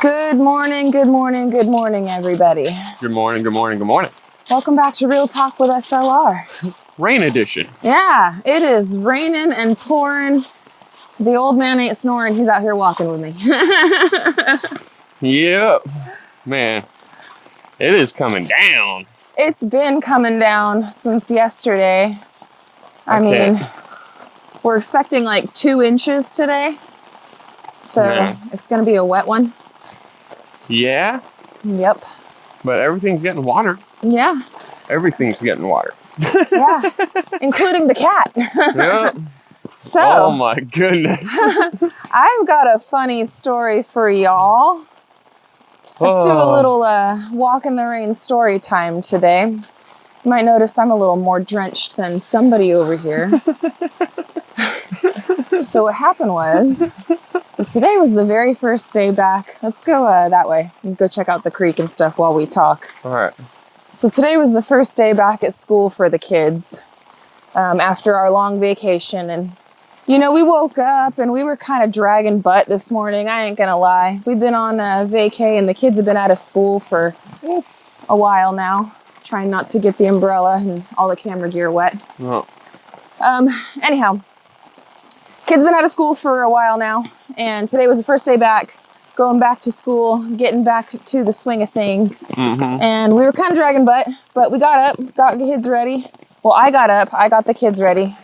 Good morning, good morning, good morning, everybody. Good morning, good morning, good morning. Welcome back to Real Talk with SLR. Rain edition. Yeah, it is raining and pouring. The old man ain't snoring. He's out here walking with me. Yep. Man, it is coming down. It's been coming down since yesterday. I mean, we're expecting like 2 inches today. So it's going to be a wet one. Yeah. Yep. But everything's getting watered. Yeah. Everything's getting watered. Yeah. Including the cat. Yep. So. Oh my goodness. I've got a funny story for y'all. Let's do a little walk in the rain story time today. You might notice I'm a little more drenched than somebody over here. So what happened was today was the very first day back. Let's go that way and go check out the creek and stuff while we talk. All right. So today was the first day back at school for the kids after our long vacation. And, you know, we woke up and we were kind of dragging butt this morning. I ain't going to lie. We've been on vacay and the kids have been out of school for a while now, trying not to get the umbrella and all the camera gear wet. Oh. Anyhow, kids been out of school for a while now. And today was the first day back, going back to school, getting back to the swing of things. Mm-hmm. And we were kind of dragging butt, but we got up, got the kids ready. Well, I got up, I got the kids ready.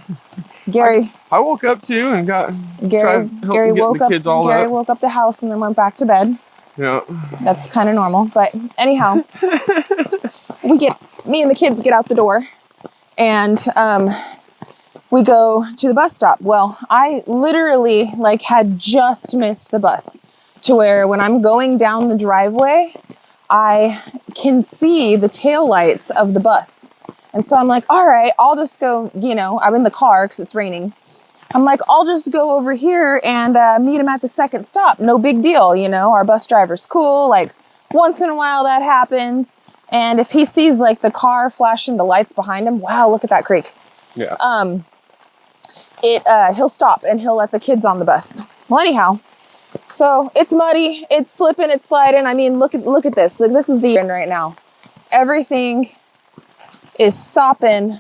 Gary. I woke up too and got Gary woke up. Gary woke up the house and then went back to bed. Yeah. That's kind of normal, but anyhow, me and the kids get out the door, and we go to the bus stop. Well, I literally had just missed the bus to where when I'm going down the driveway, I can see the taillights of the bus. And so I'm like, all right, I'll just go, I'm in the car because it's raining. I'm like, I'll just go over here and meet him at the second stop. No big deal, our bus driver's cool. Once in a while that happens. And if he sees the car flashing the lights behind him, wow, look at that creek. Yeah. He'll stop and he'll let the kids on the bus. Well, anyhow, so it's muddy, it's slipping, it's sliding. I mean, look at this. This is the end right now. Everything is sopping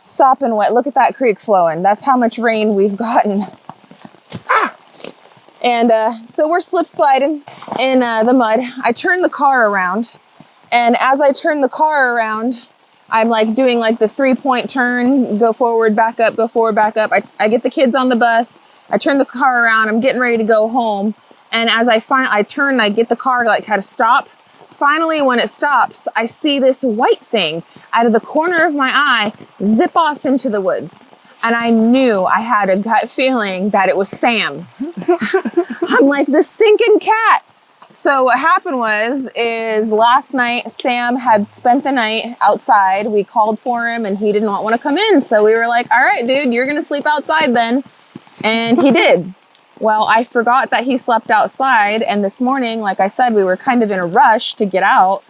wet. Look at that creek flowing. That's how much rain we've gotten. And so we're slip sliding in the mud. I turn the car around, and as I turn the car around, I'm doing the 3-point turn, go forward, back up, go forward, back up. I get the kids on the bus. I turn the car around. I'm getting ready to go home. And as I turn, I get the car kind of stop. Finally, when it stops, I see this white thing out of the corner of my eye zip off into the woods. And I knew, I had a gut feeling that it was Sam. I'm like, the stinking cat. So what happened is last night, Sam had spent the night outside. We called for him and he did not want to come in. So we were like, all right, dude, you're going to sleep outside then. And he did. Well, I forgot that he slept outside. And this morning, like I said, we were kind of in a rush to get out.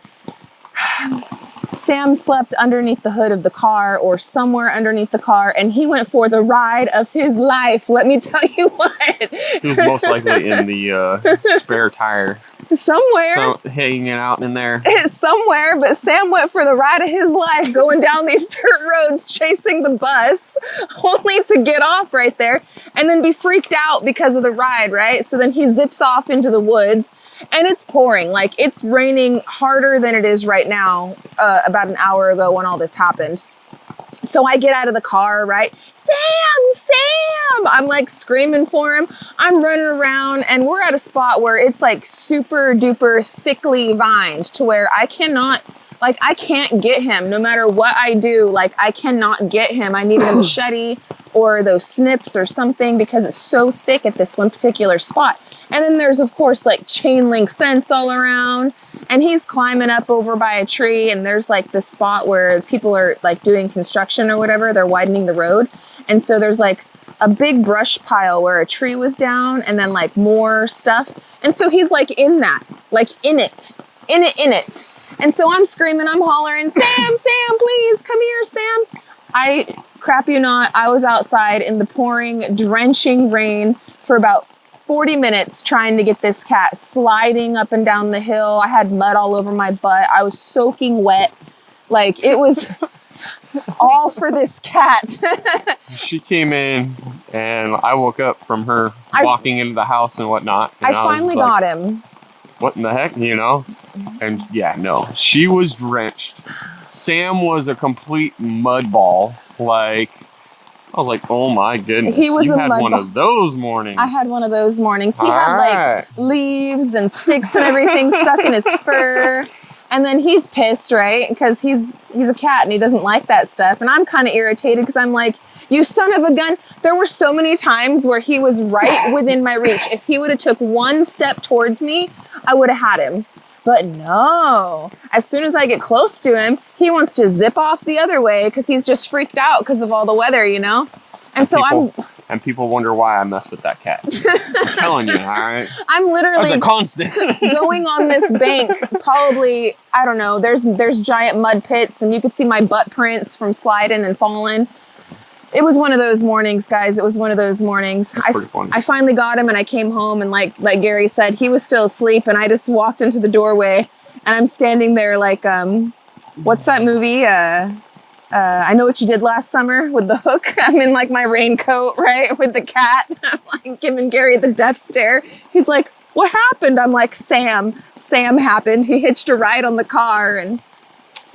Sam slept underneath the hood of the car or somewhere underneath the car, and he went for the ride of his life. Let me tell you what. He was most likely in the spare tire. Somewhere. Hanging out in there. Somewhere, but Sam went for the ride of his life going down these dirt roads, chasing the bus, only to get off right there and then be freaked out because of the ride, right? So then he zips off into the woods. And it's pouring, it's raining harder than it is right now, about an hour ago when all this happened. So I get out of the car, right? Sam! I'm screaming for him. I'm running around and we're at a spot where it's super duper thickly vined to where I cannot, I can't get him no matter what I do. I cannot get him. I need a machete or those snips or something because it's so thick at this one particular spot. And then there's, of course, chain link fence all around. And he's climbing up over by a tree. And there's this spot where people are doing construction or whatever. They're widening the road. And so there's a big brush pile where a tree was down and then more stuff. And so he's in that, in it. And so I'm screaming, I'm hollering, Sam, please come here, Sam. I crap you not, I was outside in the pouring, drenching rain for about 40 minutes trying to get this cat sliding up and down the hill. I had mud all over my butt. I was soaking wet. Like, it was all for this cat. She came in and I woke up from her walking into the house and whatnot. And I finally got him. What in the heck, you know? And yeah, no, she was drenched. Sam was a complete mud ball. Like, I was like, oh my goodness. He was you a had mud one ball. of those mornings. I had one of those mornings. He All had right. like leaves and sticks and everything stuck in his fur. And then he's pissed, right? Because he's a cat and he doesn't like that stuff. And I'm kind of irritated because I'm like, you son of a gun. There were so many times where he was right within my reach. If he would have took one step towards me, I would have had him. But no, as soon as I get close to him, he wants to zip off the other way because he's just freaked out because of all the weather, you know? And people wonder why I mess with that cat. I'm telling you, all right? I'm literally That's a constant. going on this bank, probably, I don't know, there's giant mud pits and you could see my butt prints from sliding and falling. It was one of those mornings, guys. It was one of those mornings. I finally got him and I came home and like Gary said, he was still asleep and I just walked into the doorway and I'm standing there like, what's that movie? I Know What You Did Last Summer with the hook. I'm in like my raincoat, right? With the cat. I'm like giving Gary the death stare. He's like, what happened? I'm like, Sam happened. He hitched a ride on the car and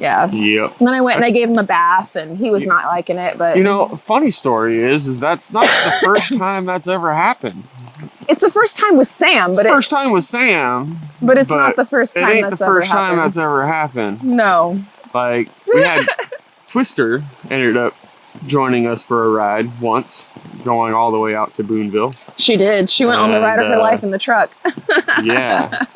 yeah. Yep. And then I went and I gave him a bath and he was not liking it, but. You know, funny story is that's not the first time that's ever happened. It's the first time with Sam, but first time with Sam. But it's not the first time that's ever happened. It ain't the first time that's ever happened. No. Like, we had Twister ended up joining us for a ride once, going all the way out to Booneville. She did. She went on the ride of her life in the truck. Yeah.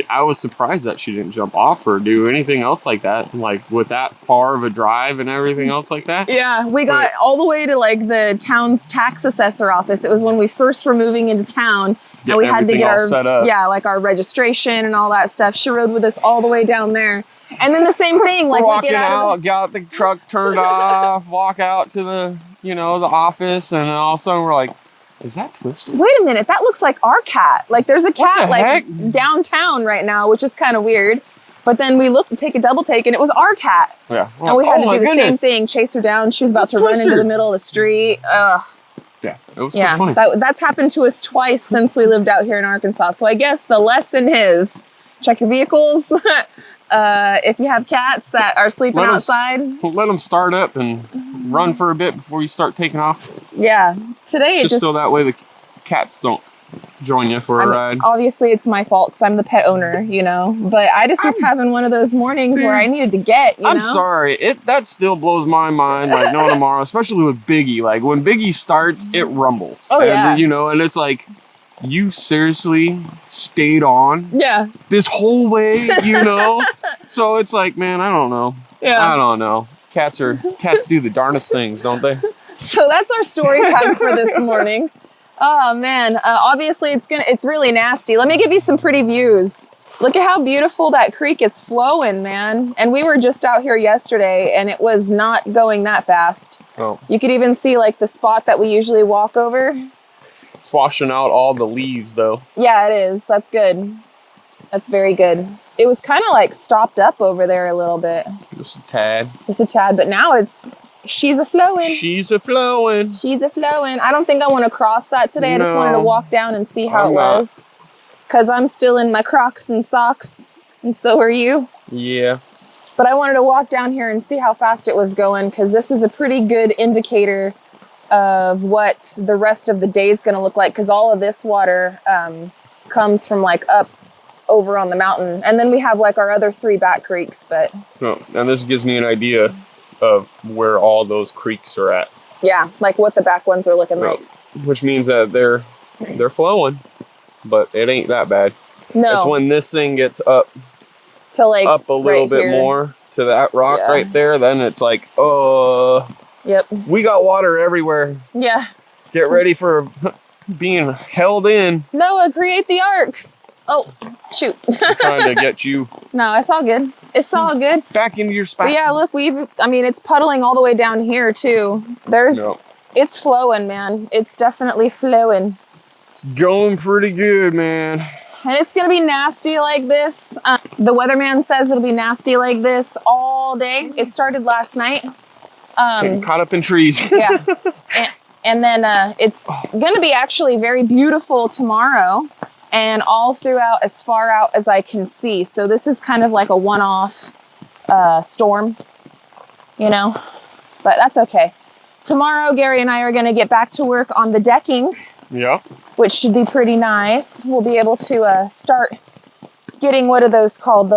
I was surprised that she didn't jump off or do anything else like that, like with that far of a drive and everything else like that. Yeah, we got all the way to like the town's tax assessor office. It was when we first were moving into town and we had to get our set up. Yeah, like our registration and all that stuff. She rode with us all the way down there. And then the same thing, like walking we get the truck turned off, walk out to the, the office, and then all of a sudden we're like, is that Twister? Wait a minute, that looks like our cat. Like there's a cat like downtown right now, which is kind of weird. But then we looked to take a double take and it was our cat. Yeah. Well, and we had to do the same thing, chase her down. She was about to run into the middle of the street. Ugh. Yeah, it was funny. That's happened to us twice since we lived out here in Arkansas. So I guess the lesson is check your vehicles. If you have cats that are sleeping outside. Let them start up and run for a bit before you start taking off. Yeah. Today it just so that way the cats don't join you for a ride. Obviously it's my fault because I'm the pet owner, but I just was having one of those mornings where I needed to get, I'm sorry. That still blows my mind like no tomorrow, especially with Biggie. Like when Biggie starts, it rumbles. Oh, yeah. And it's like, you seriously stayed on this whole way, So it's like, man, I don't know. Yeah. I don't know. Cats do the darndest things, don't they? So that's our story time for this morning. Oh man, obviously it's really nasty. Let me give you some pretty views. Look at how beautiful that creek is flowing, man. And we were just out here yesterday and it was not going that fast. Oh. You could even see like the spot that we usually walk over. It's washing out all the leaves though. Yeah, it is. That's good. That's very good. It was kind of like stopped up over there a little bit. Just a tad. But now she's a-flowing. She's a-flowing. She's a-flowing. I don't think I want to cross that today. I just wanted to walk down and see how it was. Because I'm still in my Crocs and socks. And so are you. Yeah. But I wanted to walk down here and see how fast it was going. Because this is a pretty good indicator of what the rest of the day is going to look like. Because all of this water comes from like up over on the mountain. And then we have like our other 3 back creeks. But and this gives me an idea of where all those creeks are at. Yeah, like what the back ones are looking like. Which means that they're flowing, but it ain't that bad. No. It's when this thing gets up to like up a little bit more to that rock right there, then it's like, yep. We got water everywhere. Yeah. Get ready for being held in. Noah, create the ark. Oh, shoot. Trying to get you. No, it's all good. It's all good. Back into your spot. But yeah, look, it's puddling all the way down here too. It's flowing, man. It's definitely flowing. It's going pretty good, man. And it's gonna be nasty like this. The weatherman says it'll be nasty like this all day. It started last night. Getting caught up in trees. Yeah. And then it's gonna be actually very beautiful tomorrow and all throughout as far out as I can see. So this is kind of like a one-off storm, you know, but that's okay. Tomorrow, Gary and I are gonna get back to work on the decking. Yeah. Which should be pretty nice. We'll be able to start getting, what are those called?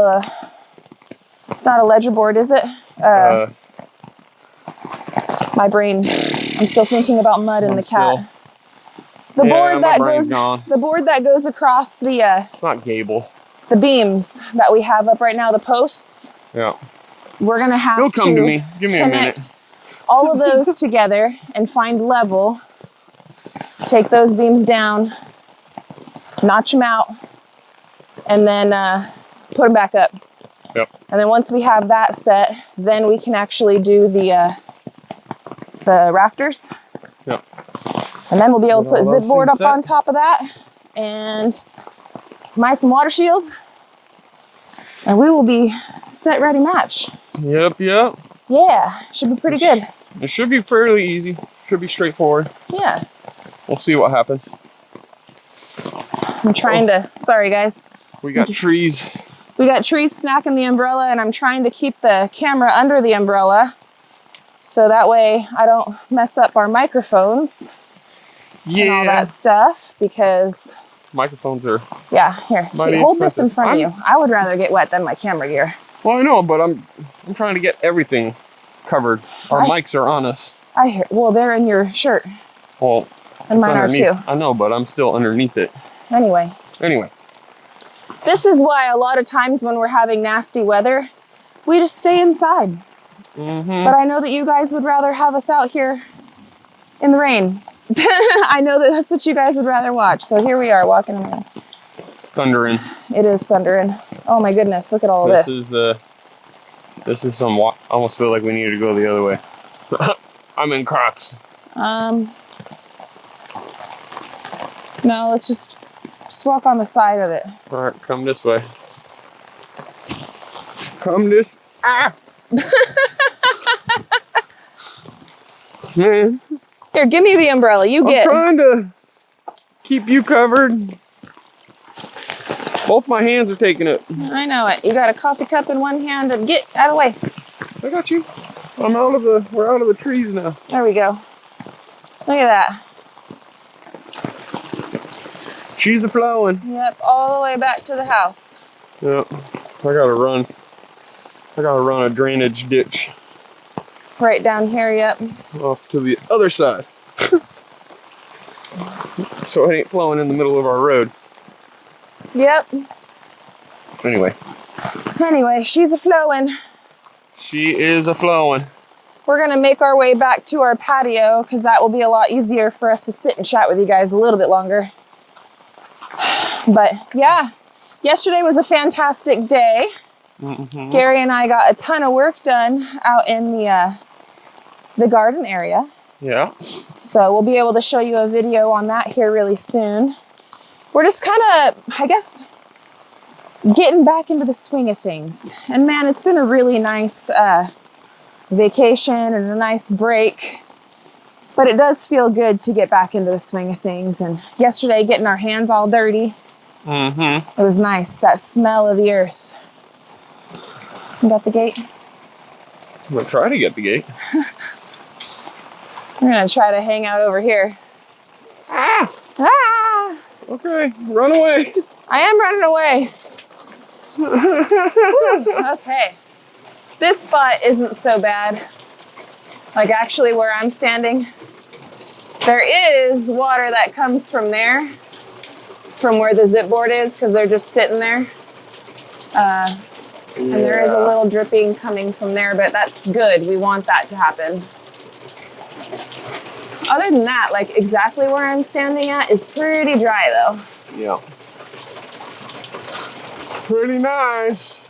It's not a ledger board, is it? My brain, I'm still thinking about mud and the cat. The board that goes across the it's not gable. The beams that we have up right now, the posts. Yeah. We're gonna have It'll come to me. Give me a minute. Connect all of those together and find level. Take those beams down, notch them out, and then put them back up. Yep. And then once we have that set, then we can actually do the rafters. Yep. And then we'll be able to put zip board up on top of that and some ice and water shields. And we will be set, ready, match. Yep, yep. Yeah, should be pretty good. It should be fairly easy. Should be straightforward. Yeah. We'll see what happens. I'm trying to, sorry guys. We got trees. We got trees snacking the umbrella, and I'm trying to keep the camera under the umbrella so that way I don't mess up our microphones and all that stuff, because microphones are... Yeah, here, hold this in front of you. I would rather get wet than my camera gear. Well, I know, but I'm trying to get everything covered. Our mics are on us. I hear, well, they're in your shirt. Well, and mine are too. I know, but I'm still underneath it. Anyway. This is why a lot of times when we're having nasty weather, we just stay inside. But I know that you guys would rather have us out here in the rain. I know that that's what you guys would rather watch. So here we are walking around. Thundering. It is thundering. Oh my goodness, look at all of this. This is some, I almost feel like we need to go the other way. I'm in Crocs. No, let's just walk on the side of it. All right, come this way. Come this. Ah! Man. Here, give me the umbrella. I'm trying to keep you covered. Both my hands are taking it. I know it. You got a coffee cup in one hand and get out of the way. I got you. We're out of the trees now. There we go. Look at that. She's a flowing. Yep, all the way back to the house. Yep. I gotta run a drainage ditch. Right down here, yep. Off to the other side. So it ain't flowing in the middle of our road. Yep. Anyway, she's a flowing. She is a flowing. We're gonna make our way back to our patio because that will be a lot easier for us to sit and chat with you guys a little bit longer. But yeah, yesterday was a fantastic day. Gary and I got a ton of work done out in the garden area. Yeah. So we'll be able to show you a video on that here really soon. We're just kind of, I guess, getting back into the swing of things. And man, it's been a really nice vacation and a nice break. But it does feel good to get back into the swing of things. And yesterday, getting our hands all dirty, it was nice. That smell of the earth. You got the gate? I'm gonna try to get the gate. We're gonna try to hang out over here. Ah! Ah! Okay, run away. I am running away. Okay. This spot isn't so bad. Like actually where I'm standing, there is water that comes from there, from where the zip board is, because they're just sitting there. And there is a little dripping coming from there, but that's good. We want that to happen. Other than that, like exactly where I'm standing at is pretty dry though. Yeah. Pretty nice.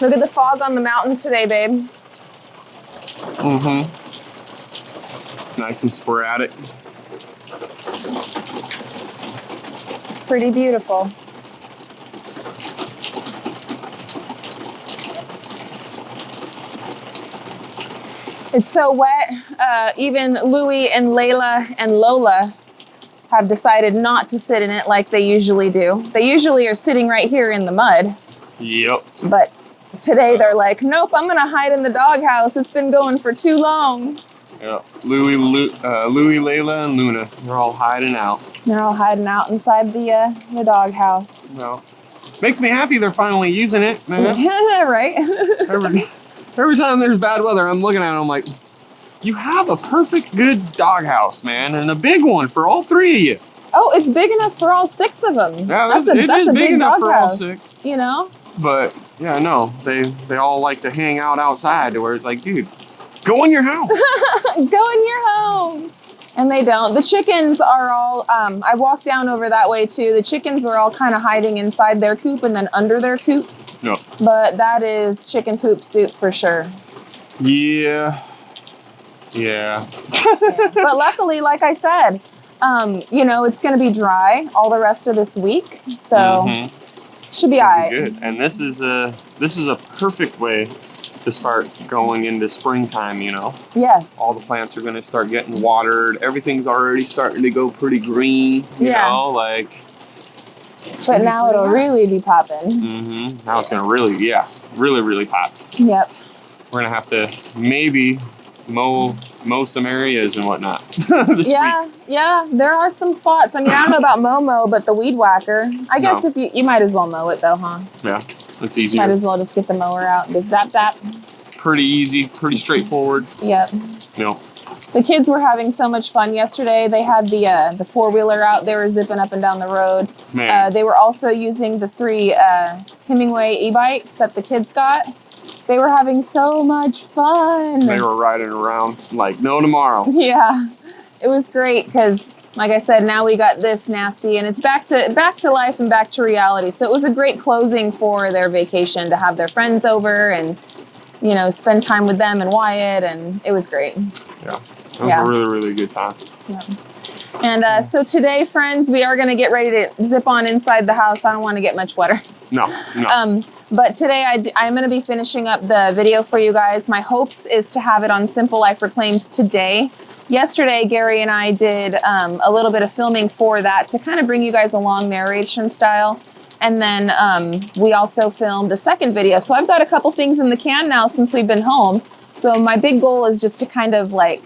Look at the fog on the mountain today, babe. Nice and sporadic. pretty beautiful. It's so wet. Even Louie and Layla and Lola have decided not to sit in it like they usually do. They usually are sitting right here in the mud. Yep. But today they're like, nope, I'm gonna hide in the doghouse. It's been going for too long. Yeah. Louie, Layla, and Luna. They're all hiding out. They're all hiding out inside the doghouse. No. Makes me happy they're finally using it, man. Right? Every time there's bad weather, I'm looking at it, I'm like, you have a perfect good doghouse, man, and a big one for all three of you. Oh, it's big enough for all 6 of them. Yeah, that's a big enough for all doghouse. 6. You know? But yeah, no, they all like to hang out outside to where it's like, dude, go in your house. Go in your home. And they don't. The chickens are all, I walked down over that way too. The chickens are all kind of hiding inside their coop and then under their coop. No. But that is chicken poop soup for sure. Yeah. Yeah. But luckily, like I said, you know, it's going to be dry all the rest of this week. So should be all right. Good. And this is a perfect way to start going into springtime, you know. Yes. All the plants are going to start getting watered. Everything's already starting to go pretty green, you know, like. But now it'll really be popping. Now it's going to really pop. Yep. We're going to have to maybe mow some areas and whatnot this week. Yeah, there are some spots. I mean, I don't know about Momo, but the weed whacker. I guess if you might as well mow it though, huh? Yeah, it's easier. Might as well just get the mower out and just zap zap. Pretty easy, pretty straightforward. Yep. No. The kids were having so much fun yesterday. They had the 4-wheeler out. They were zipping up and down the road. Man. They were also using the 3 Hemingway e-bikes that the kids got. They were having so much fun. They were riding around like no tomorrow. Yeah, it was great because, like I said, now we got this nasty, and it's back to life and back to reality. So it was a great closing for their vacation to have their friends over and, you know, spend time with them and Wyatt, and it was great. Yeah, it was a really, really good time. Yeah. And so today, friends, we are going to get ready to zip on inside the house. I don't want to get much wetter. No. But today I'm going to be finishing up the video for you guys. My hopes is to have it on Simple Life Reclaimed today. Yesterday, Gary and I did a little bit of filming for that to kind of bring you guys along narration style. And then we also filmed a second video. So I've got a couple things in the can now since we've been home. So my big goal is just to kind of like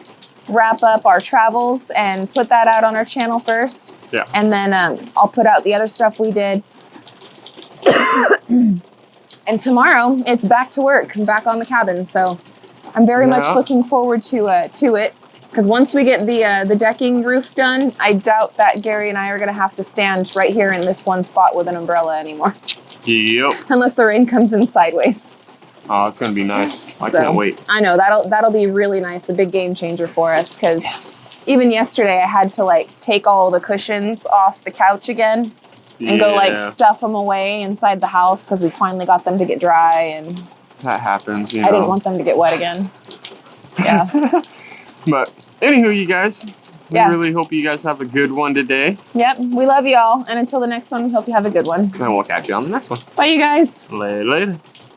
wrap up our travels and put that out on our channel first. Yeah. And then I'll put out the other stuff we did. And tomorrow it's back to work, I'm back on the cabin. So I'm very much looking forward to it. Because once we get the decking roof done, I doubt that Gary and I are going to have to stand right here in this one spot with an umbrella anymore. Yep. Unless the rain comes in sideways. Oh, it's going to be nice. I can't wait. I know, that'll be really nice, a big game changer for us. Because even yesterday I had to like take all the cushions off the couch again. And go like stuff them away inside the house because we finally got them to get dry, and that happens, you know. I didn't want them to get wet again. Yeah. But anywho, you guys, we really hope you guys have a good one today. Yep, we love y'all, and until the next one, we hope you have a good one. And we'll catch you on the next one. Bye, you guys. Later.